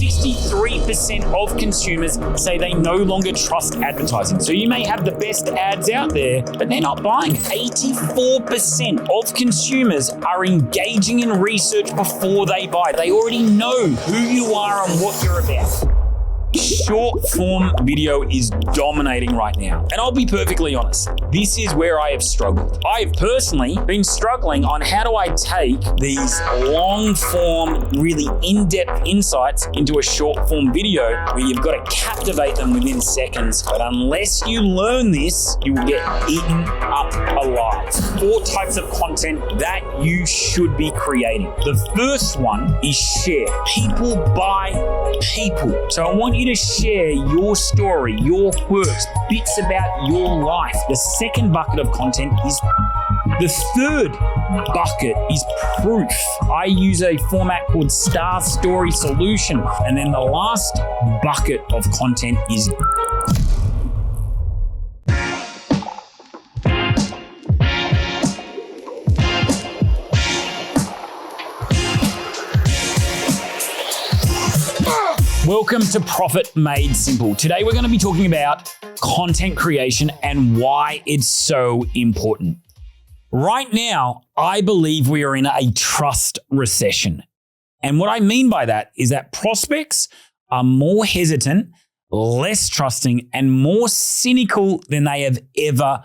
63% of consumers say they no longer trust advertising. So you may have the best ads out there, but they're not buying. 84% of consumers are engaging in research before they buy. They already know who you are and what you're about. Short form video is dominating right now. And I'll be perfectly honest, this is where I have struggled. I have personally been struggling on how do I take these long form, really in-depth insights into a short form video where you've got to captivate them within seconds. But unless you learn this, you will get eaten up alive. 4 types of content that you should be creating. The first one is share. People buy people. So I want you to share your story, your quirks, bits about your life. The second bucket of content is the third bucket is proof. I use a format called Star Story Solution. And then the last bucket of content is Welcome to Profit Made Simple. Today we're going to be talking about content creation and why it's so important. Right now, I believe we are in a trust recession. And what I mean by that is that prospects are more hesitant, less trusting, and more cynical than they have ever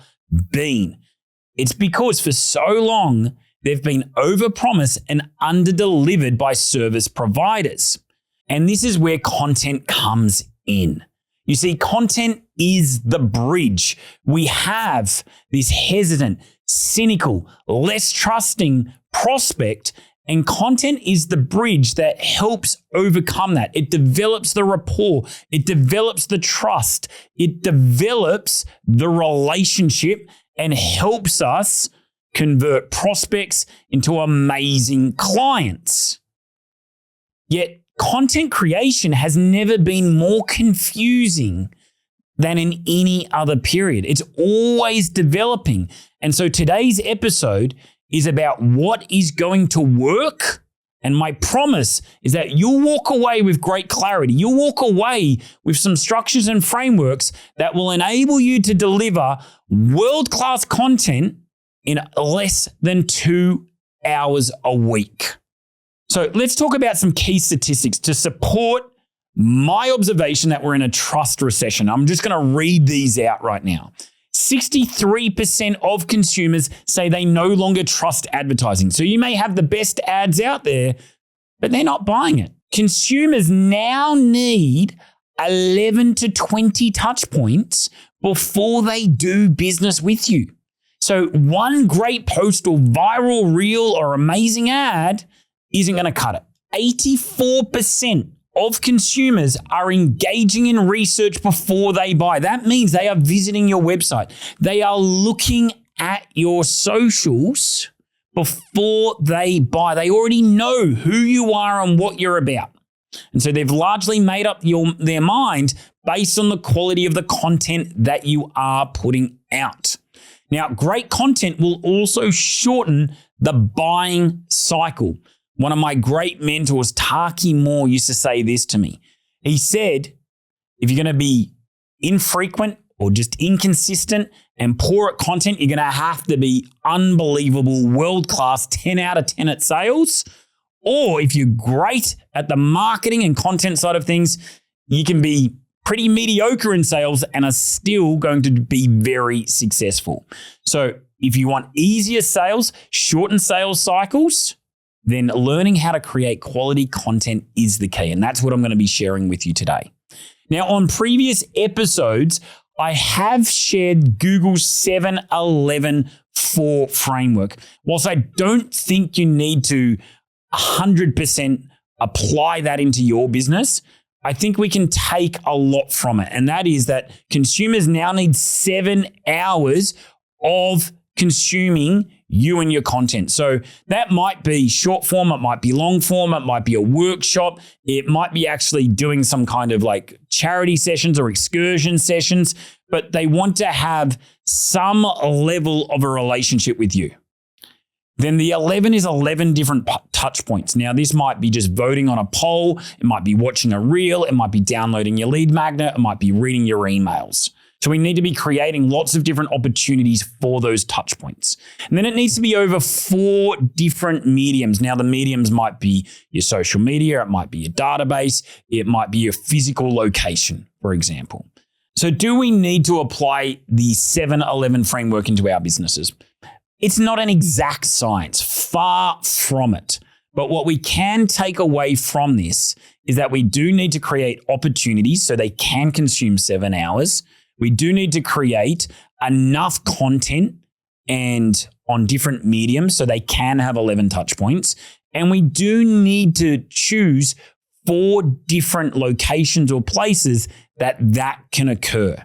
been. It's because for so long, they've been overpromised and underdelivered by service providers. And this is where content comes in. You see, content is the bridge. We have this hesitant, cynical, less trusting prospect, and content is the bridge that helps overcome that. It develops the rapport. It develops the trust. It develops the relationship and helps us convert prospects into amazing clients. Yet, content creation has never been more confusing than in any other period. It's always developing. And so today's episode is about what is going to work. And my promise is that you'll walk away with great clarity. You'll walk away with some structures and frameworks that will enable you to deliver world-class content in less than 2 hours a week. So let's talk about some key statistics to support my observation that we're in a trust recession. I'm just going to read these out right now. 63% of consumers say they no longer trust advertising. So you may have the best ads out there, but they're not buying it. Consumers now need 11 to 20 touch points before they do business with you. So one great post or viral reel or amazing ad isn't going to cut it. 84% of consumers are engaging in research before they buy. That means they are visiting your website. They are looking at your socials before they buy. They already know who you are and what you're about. And so they've largely made up their mind based on the quality of the content that you are putting out. Now, great content will also shorten the buying cycle. One of my great mentors, Taki Moore, used to say this to me. He said, if you're going to be infrequent or just inconsistent and poor at content, you're going to have to be unbelievable, world-class, 10 out of 10 at sales. Or if you're great at the marketing and content side of things, you can be pretty mediocre in sales and are still going to be very successful. So if you want easier sales, shortened sales cycles, then learning how to create quality content is the key. And that's what I'm going to be sharing with you today. Now, on previous episodes, I have shared Google's 7-11-4 framework. Whilst I don't think you need to 100% apply that into your business, I think we can take a lot from it. And that is that consumers now need 7 hours of consuming you and your content. So that might be short form, it might be long form, it might be a workshop, it might be actually doing some kind of like charity sessions or excursion sessions, but they want to have some level of a relationship with you. then the 11 is 11 different touch points. Now, this might be just voting on a poll. It might be watching a reel. It might be downloading your lead magnet. It might be reading your emails. So we need to be creating lots of different opportunities for those touch points. And then it needs to be over 4 different mediums. Now, the mediums might be your social media. It might be your database. It might be your physical location, for example. So do we need to apply the 7-11 framework into our businesses? It's not an exact science, far from it. But what we can take away from this is that we do need to create opportunities so they can consume 7 hours. We do need to create enough content and on different mediums so they can have 11 touch points. And we do need to choose 4 different locations or places that can occur.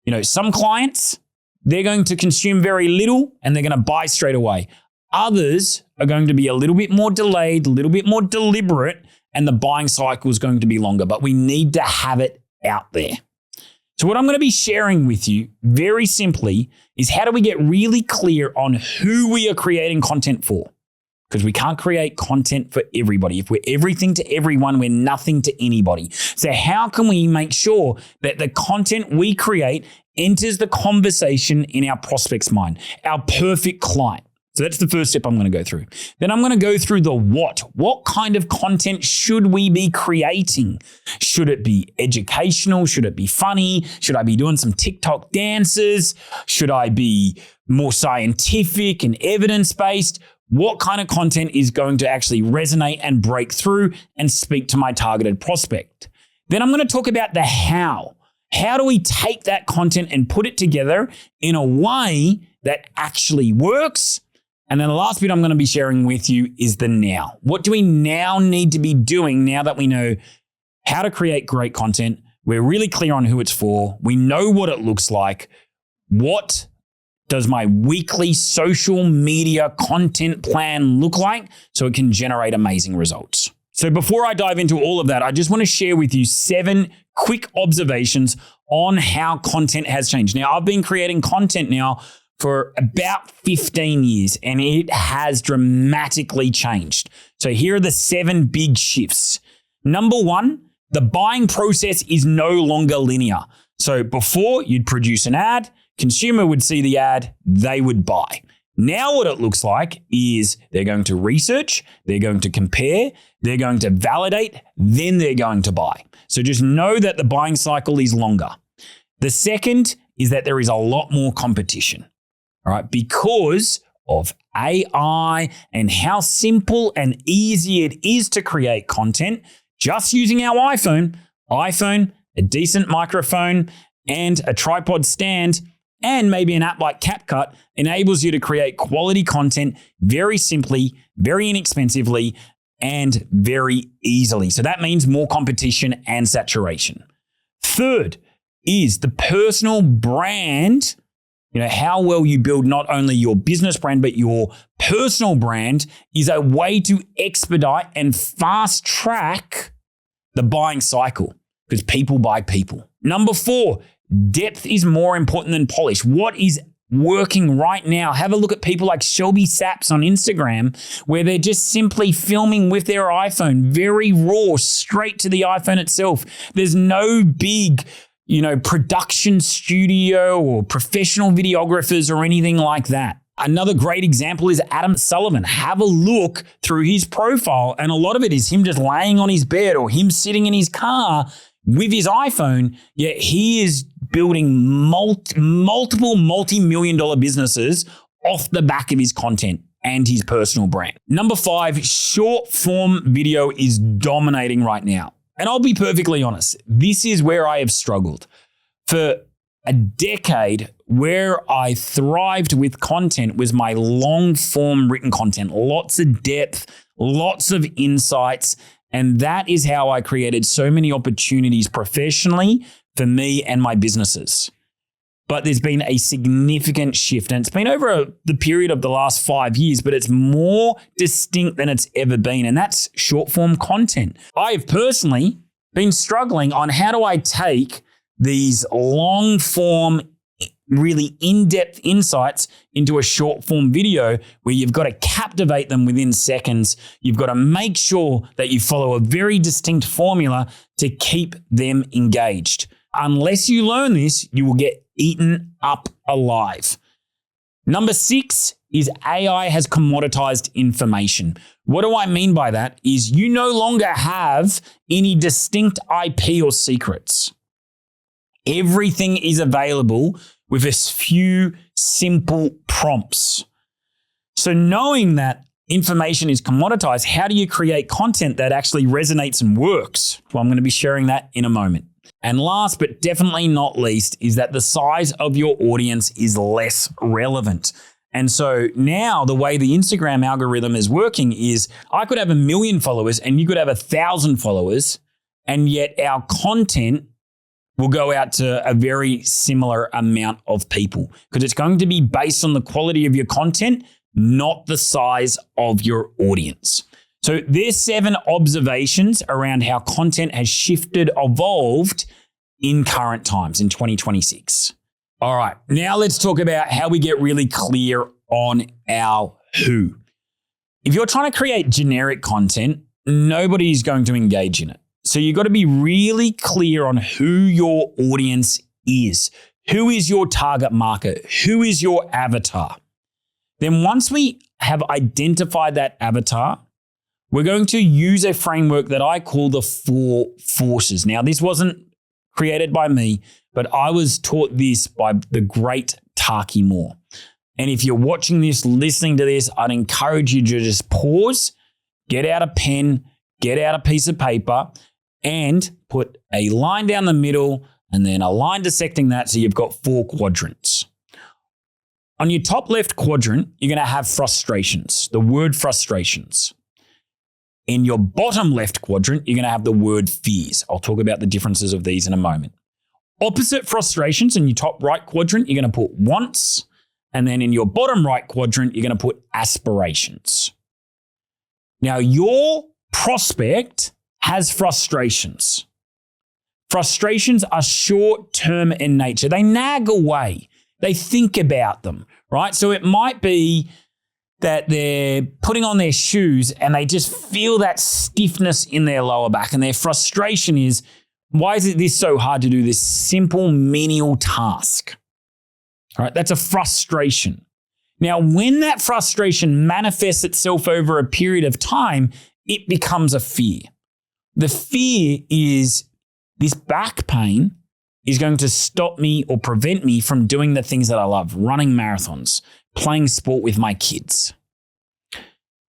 You know, some clients, they're going to consume very little and they're going to buy straight away. Others are going to be a little bit more delayed, a little bit more deliberate, and the buying cycle is going to be longer, but we need to have it out there. So what I'm going to be sharing with you very simply is how do we get really clear on who we are creating content for? Because we can't create content for everybody. If we're everything to everyone, we're nothing to anybody. So how can we make sure that the content we create enters the conversation in our prospect's mind, our perfect client? So that's the first step I'm going to go through. Then I'm going to go through the what. What kind of content should we be creating? Should it be educational? Should it be funny? Should I be doing some TikTok dances? Should I be more scientific and evidence-based? What kind of content is going to actually resonate and break through and speak to my targeted prospect? Then I'm going to talk about the how. How do we take that content and put it together in a way that actually works? And then the last bit I'm going to be sharing with you is the now. What do we now need to be doing now that we know how to create great content? We're really clear on who it's for. We know what it looks like. What does my weekly social media content plan look like so it can generate amazing results? So before I dive into all of that, I just want to share with you 7 quick observations on how content has changed. Now, I've been creating content now for about 15 years, and it has dramatically changed. So here are the 7 big shifts. Number 1, the buying process is no longer linear. So before, you'd produce an ad, consumer would see the ad, they would buy. Now what it looks like is they're going to research, they're going to compare, they're going to validate, then they're going to buy. So just know that the buying cycle is longer. The second is that there is a lot more competition. All right, because of AI and how simple and easy it is to create content, just using our iPhone, a decent microphone, and a tripod stand, and maybe an app like CapCut enables you to create quality content very simply, very inexpensively, and very easily. So that means more competition and saturation. Third is the personal brand. You know, how well you build not only your business brand, but your personal brand is a way to expedite and fast track the buying cycle because people buy people. Number 4, depth is more important than polish. What is working right now? Have a look at people like Shelby Saps on Instagram, where they're just simply filming with their iPhone, very raw, straight to the iPhone itself. There's no big production studio or professional videographers or anything like that. Another great example is Adam Sullivan. Have a look through his profile, and a lot of it is him just laying on his bed or him sitting in his car with his iPhone, yet he is building multiple multi-million-dollar businesses off the back of his content and his personal brand. Number 5, short-form video is dominating right now. And I'll be perfectly honest, this is where I have struggled. For a decade, where I thrived with content was my long-form written content, lots of depth, lots of insights, and that is how I created so many opportunities professionally for me and my businesses. But there's been a significant shift, and it's been over the period of the last 5 years, but it's more distinct than it's ever been, and that's short-form content. I have personally been struggling on how do I take these long-form really in-depth insights into a short form video where you've got to captivate them within seconds. You've got to make sure that you follow a very distinct formula to keep them engaged. Unless you learn this, you will get eaten up alive. Number 6 is AI has commoditized information. What do I mean by that? Is you no longer have any distinct IP or secrets. Everything is available with a few simple prompts. So knowing that information is commoditized, how do you create content that actually resonates and works? Well, I'm going to be sharing that in a moment. And last but definitely not least is that the size of your audience is less relevant. And so now the way the Instagram algorithm is working is I could have 1 million followers and you could have 1,000 followers, and yet our content will go out to a very similar amount of people because it's going to be based on the quality of your content, not the size of your audience. So there's 7 observations around how content has shifted, evolved in current times in 2026. All right, now let's talk about how we get really clear on our who. If you're trying to create generic content, nobody's going to engage in it. So you've got to be really clear on who your audience is. Who is your target market? Who is your avatar? Then once we have identified that avatar, we're going to use a framework that I call the 4 forces. Now, this wasn't created by me, but I was taught this by the great Taki Moore. And if you're watching this, listening to this, I'd encourage you to just pause, get out a pen, get out a piece of paper, and put a line down the middle and then a line dissecting that so you've got 4 quadrants. On your top left quadrant, you're going to have frustrations, the word frustrations. In your bottom left quadrant, you're going to have the word fears. I'll talk about the differences of these in a moment. Opposite frustrations in your top right quadrant, you're going to put wants. And then in your bottom right quadrant, you're going to put aspirations. Now, your prospect has frustrations. Frustrations are short-term in nature. They nag away. They think about them, right? So it might be that they're putting on their shoes and they just feel that stiffness in their lower back, and their frustration is, why is this so hard to do this simple menial task? All right, that's a frustration. Now, when that frustration manifests itself over a period of time, it becomes a fear. The fear is this back pain is going to stop me or prevent me from doing the things that I love, running marathons, playing sport with my kids.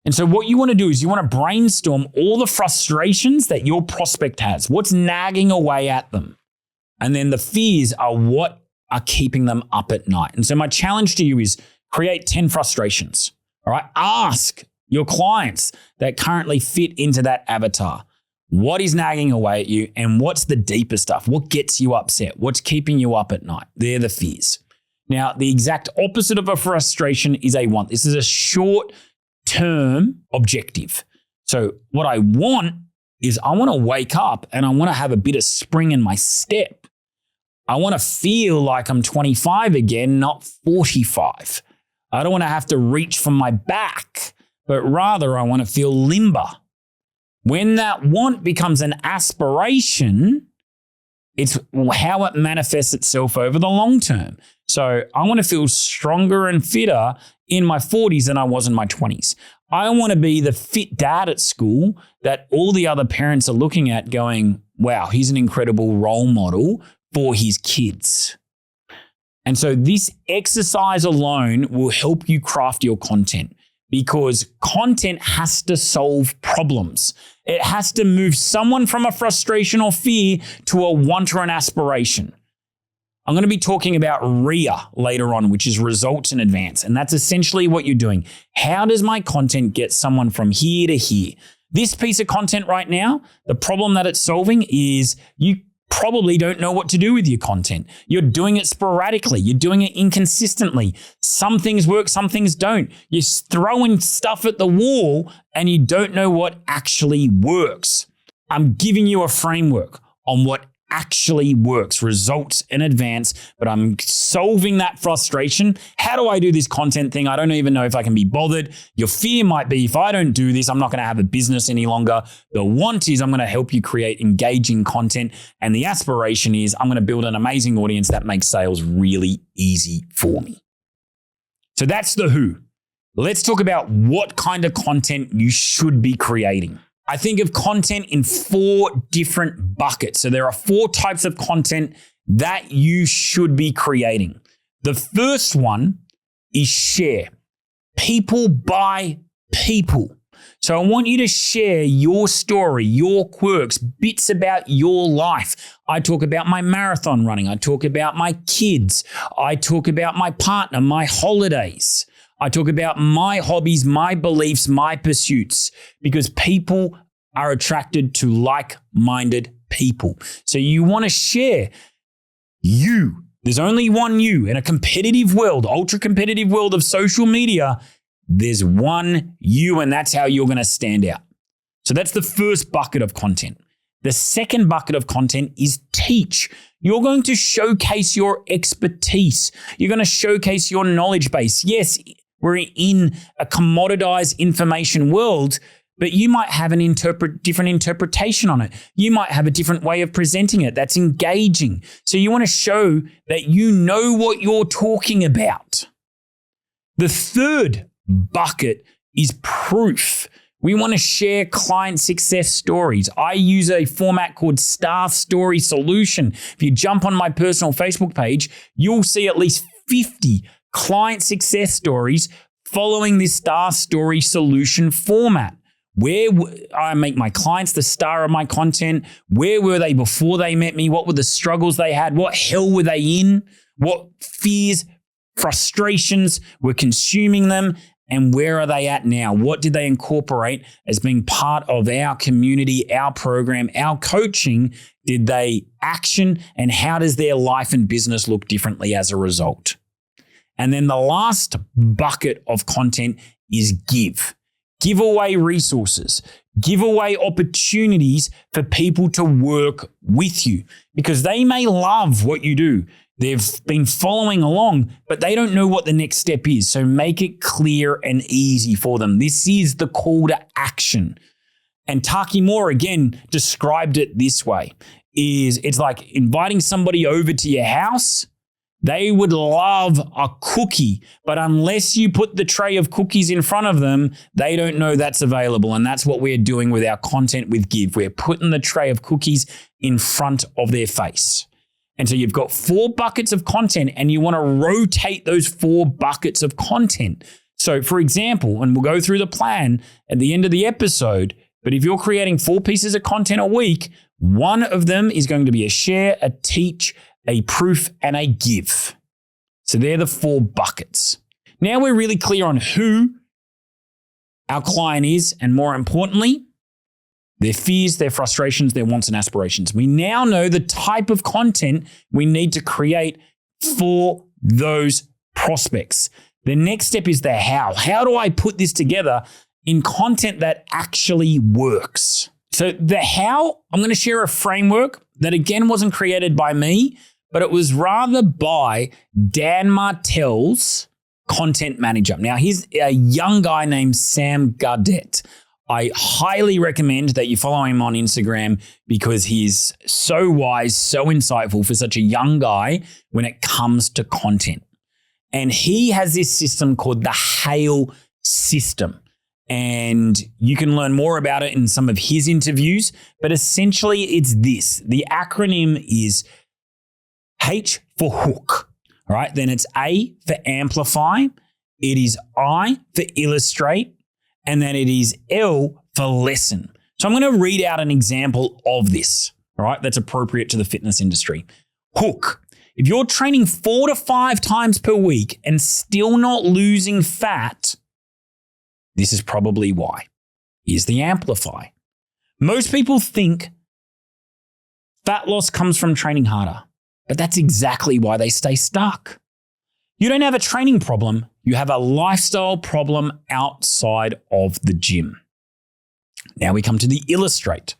And so what you want to do is you want to brainstorm all the frustrations that your prospect has, what's nagging away at them. And then the fears are what are keeping them up at night. And so my challenge to you is create 10 frustrations. All right. Ask your clients that currently fit into that avatar, what is nagging away at you and what's the deeper stuff? What gets you upset? What's keeping you up at night? They're the fears. Now, the exact opposite of a frustration is a want. This is a short-term objective. So what I want is I want to wake up and I want to have a bit of spring in my step. I want to feel like I'm 25 again, not 45. I don't want to have to reach for my back, but rather I want to feel limber. When that want becomes an aspiration, it's how it manifests itself over the long term. So I want to feel stronger and fitter in my 40s than I was in my 20s. I want to be the fit dad at school that all the other parents are looking at going, wow, he's an incredible role model for his kids. And so this exercise alone will help you craft your content, because content has to solve problems. It has to move someone from a frustration or fear to a want or an aspiration. I'm going to be talking about RIA later on, which is results in advance. And that's essentially what you're doing. How does my content get someone from here to here? This piece of content right now, the problem that it's solving is you probably don't know what to do with your content. You're doing it sporadically. You're doing it inconsistently. Some things work, some things don't. You're throwing stuff at the wall and you don't know what actually works. I'm giving you a framework on what actually works, results in advance, but I'm solving that frustration. How do I do this content thing? I don't even know if I can be bothered. Your fear might be, if I don't do this, I'm not going to have a business any longer. The want is I'm going to help you create engaging content. And the aspiration is I'm going to build an amazing audience that makes sales really easy for me. So that's the who. Let's talk about what kind of content you should be creating. I think of content in 4 different buckets. So there are 4 types of content that you should be creating. The first one is share. People buy people. So I want you to share your story, your quirks, bits about your life. I talk about my marathon running. I talk about my kids. I talk about my partner, my holidays. I talk about my hobbies, my beliefs, my pursuits, because people are attracted to like-minded people. So you want to share you. There's only one you in a competitive world, ultra-competitive world of social media. There's one you, and that's how you're going to stand out. So that's the first bucket of content. The second bucket of content is teach. You're going to showcase your expertise. You're going to showcase your knowledge base. Yes, we're in a commoditized information world, but you might have an different interpretation on it. You might have a different way of presenting it that's engaging. So you want to show that you know what you're talking about. The third bucket is proof. We want to share client success stories. I use a format called Star Story Solution. If you jump on my personal Facebook page, you'll see at least 50 client success stories following this Star Story Solution format, where I make my clients the star of my content. Where were they before they met me? What were the struggles they had? What hell were they in? What fears, frustrations were consuming them? And where are they at now? What did they incorporate as being part of our community, our program, our coaching? Did they action? And how does their life and business look differently as a result? And then the last bucket of content is give. Give away resources. Give away opportunities for people to work with you, because they may love what you do. They've been following along, but they don't know what the next step is. So make it clear and easy for them. This is the call to action. And Taki Moore, again, described it this way. It's like inviting somebody over to your house. They would love a cookie, but unless you put the tray of cookies in front of them, they don't know that's available. And that's what we're doing with our content with Give. We're putting the tray of cookies in front of their face. And so you've got 4 buckets of content, and you want to rotate those 4 buckets of content. So for example, and we'll go through the plan at the end of the episode, but if you're creating 4 pieces of content a week, one of them is going to be a share, a teach, a proof, and a give. So they're the 4 buckets. Now we're really clear on who our client is, and more importantly, their fears, their frustrations, their wants and aspirations. We now know the type of content we need to create for those prospects. The next step is the how. How do I put this together in content that actually works? So the how, I'm going to share a framework that again wasn't created by me, but it was rather by Dan Martell's content manager. Now, he's a young guy named Sam Gaudet. I highly recommend that you follow him on Instagram because he's so wise, so insightful for such a young guy when it comes to content. And he has this system called the HAIL system. And you can learn more about it in some of his interviews. But essentially, it's this. The acronym is H for hook. All right. Then it's A for amplify. It is I for illustrate. And then it is L for lesson. So I'm going to read out an example of this, all right, that's appropriate to the fitness industry. Hook. If you're training 4 to 5 times per week and still not losing fat, this is probably why. Here's the amplify. Most people think fat loss comes from training harder, but that's exactly why they stay stuck. You don't have a training problem. You have a lifestyle problem outside of the gym. Now we come to the illustrate.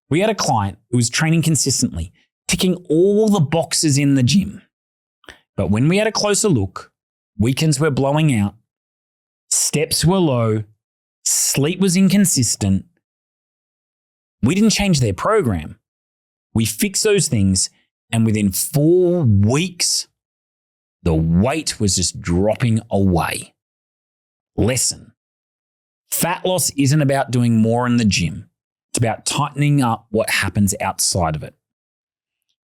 We had a client who was training consistently. ticking all the boxes in the gym. But when we had a closer look, weekends were blowing out, steps were low, sleep was inconsistent. We didn't change their program. We fixed those things, and within 4 weeks, the weight was just dropping away. Lesson: fat loss isn't about doing more in the gym. It's about tightening up what happens outside of it.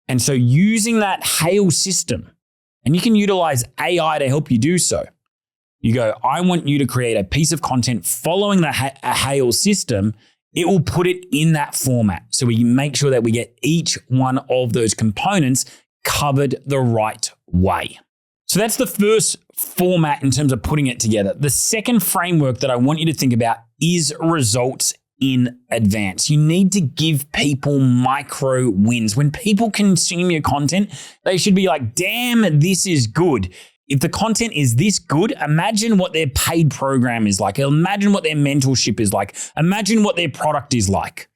And so using that HAIL system, and you can utilize AI to help you do so. You go, I want you to create a piece of content following the HAIL system. It will put it in that format. So we make sure that we get each one of those components covered the right way. So that's the first format in terms of putting it together. The second framework that I want you to think about is results in advance. You need to give people micro wins. When people consume your content, they should be like, damn, this is good. If the content is this good, imagine what their paid program is like. Imagine what their mentorship is like. Imagine what their product is like.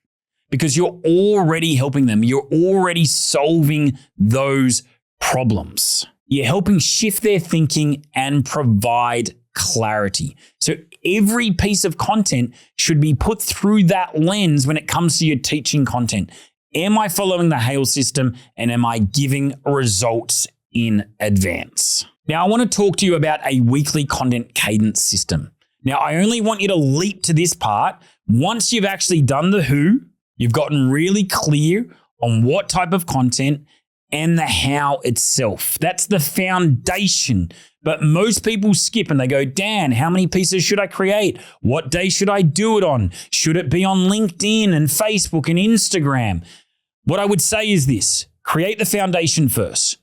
Because you're already helping them. You're already solving those problems. You're helping shift their thinking and provide clarity. So every piece of content should be put through that lens when it comes to your teaching content. Am I following the HAIL system, and am I giving results in advance? Now, I want to talk to you about a weekly content cadence system. Now, I only want you to leap to this part once you've actually done the who, you've gotten really clear on what type of content and the how itself. That's the foundation. But most people skip and they go, Dan, how many pieces should I create? What day should I do it on? Should it be on LinkedIn and Facebook and Instagram? What I would say is this: create the foundation first.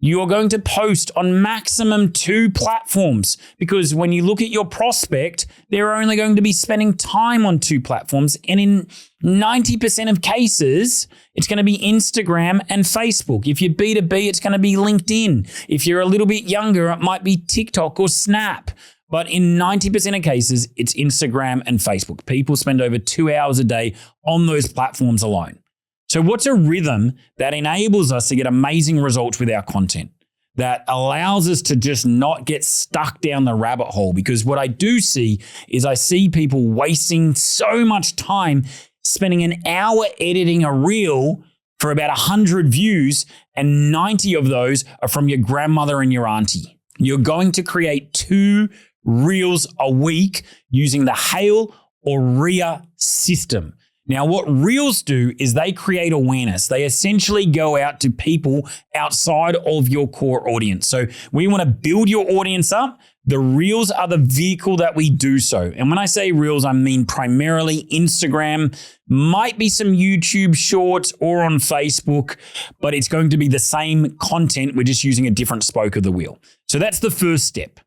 You are going to post on maximum 2 platforms, because when you look at your prospect, they're only going to be spending time on 2 platforms. And in 90% of cases, it's going to be Instagram and Facebook. If you're B2B, it's going to be LinkedIn. If you're a little bit younger, it might be TikTok or Snap. But in 90% of cases, it's Instagram and Facebook. People spend over 2 hours a day on those platforms alone. So what's a rhythm that enables us to get amazing results with our content, that allows us to just not get stuck down the rabbit hole? Because what I do see is I see people wasting so much time spending an hour editing a reel for about 100 views, and 90 of those are from your grandmother and your auntie. You're going to create 2 reels a week using the HAIL or RIA system. Now, what reels do is they create awareness. They essentially go out to people outside of your core audience. So we want to build your audience up. The reels are the vehicle that we do so. And when I say reels, I mean primarily Instagram, might be some YouTube shorts or on Facebook, but it's going to be the same content. We're just using a different spoke of the wheel. So that's the first step.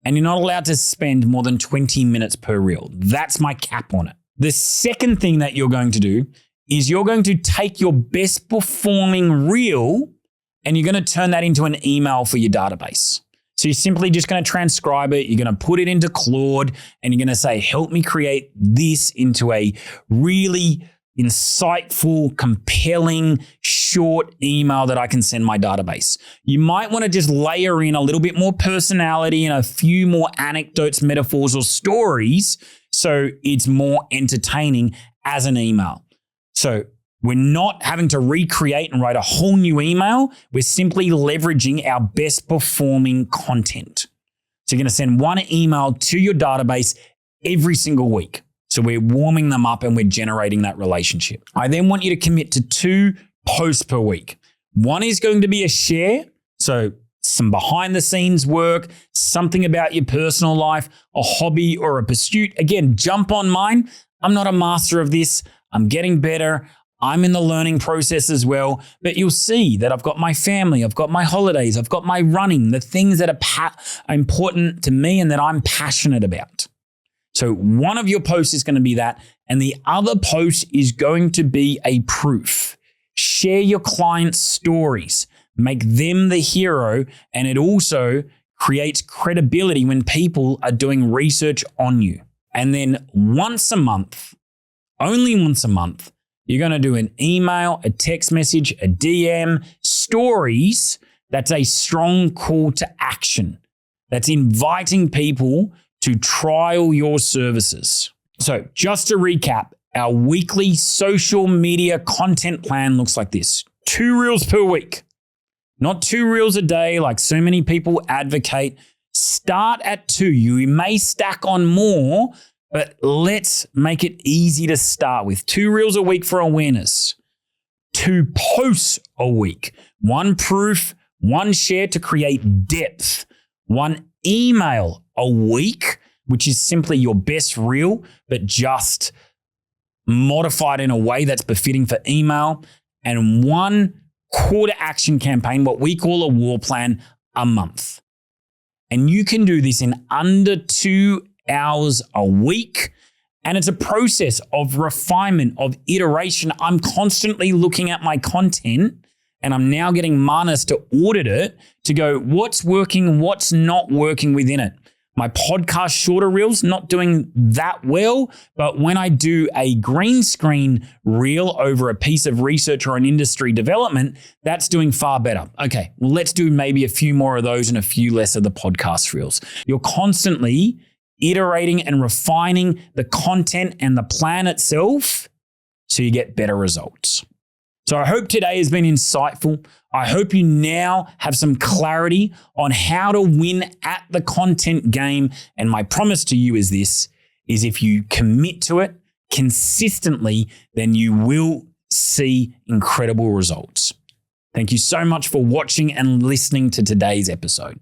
And you're not allowed to spend more than 20 minutes per reel. That's my cap on it. The second thing that you're going to do is you're going to take your best performing reel and you're going to turn that into an email for your database. So you're simply just going to transcribe it. You're going to put it into Claude and you're going to say, help me create this into a really insightful, compelling, short email that I can send my database. You might want to just layer in a little bit more personality and a few more anecdotes, metaphors, or stories so it's more entertaining as an email. So we're not having to recreate and write a whole new email. We're simply leveraging our best performing content. So you're going to send one email to your database every single week. So we're warming them up and we're generating that relationship. I then want you to commit to 2 posts per week. One is going to be a share. So some behind the scenes work, something about your personal life, a hobby or a pursuit. Again, jump on mine. I'm not a master of this. I'm getting better. I'm in the learning process as well. But you'll see that I've got my family, I've got my holidays, I've got my running, the things that are important to me and that I'm passionate about. So one of your posts is going to be that, and the other post is going to be a proof. Share your clients' stories, make them the hero, and it also creates credibility when people are doing research on you. And then once a month, only once a month, You're going to do an email, a text message, a DM, stories. That's a strong call to action. That's inviting people to trial your services. So just to recap, our weekly social media content plan looks like this. 2 reels per week, not 2 reels a day like so many people advocate. Start at 2. You may stack on more, but let's make it easy to start with. 2 reels a week for awareness. 2 posts a week. 1 proof, 1 share to create depth. 1 email a week, which is simply your best reel, but just modified in a way that's befitting for email. And 1 call to action campaign, what we call a war plan, a month. And you can do this in under 2 hours a week. And it's a process of refinement, of iteration. I'm constantly looking at my content and I'm now getting Manas to audit it to go, what's working, what's not working within it. My podcast shorter reels, not doing that well, but when I do a green screen reel over a piece of research or an industry development, that's doing far better. Okay, well, let's do maybe a few more of those and a few less of the podcast reels. You're constantly iterating and refining the content and the plan itself so you get better results. So I hope today has been insightful. I hope you now have some clarity on how to win at the content game. And my promise to you is this, is if you commit to it consistently, then you will see incredible results. Thank you so much for watching and listening to today's episode.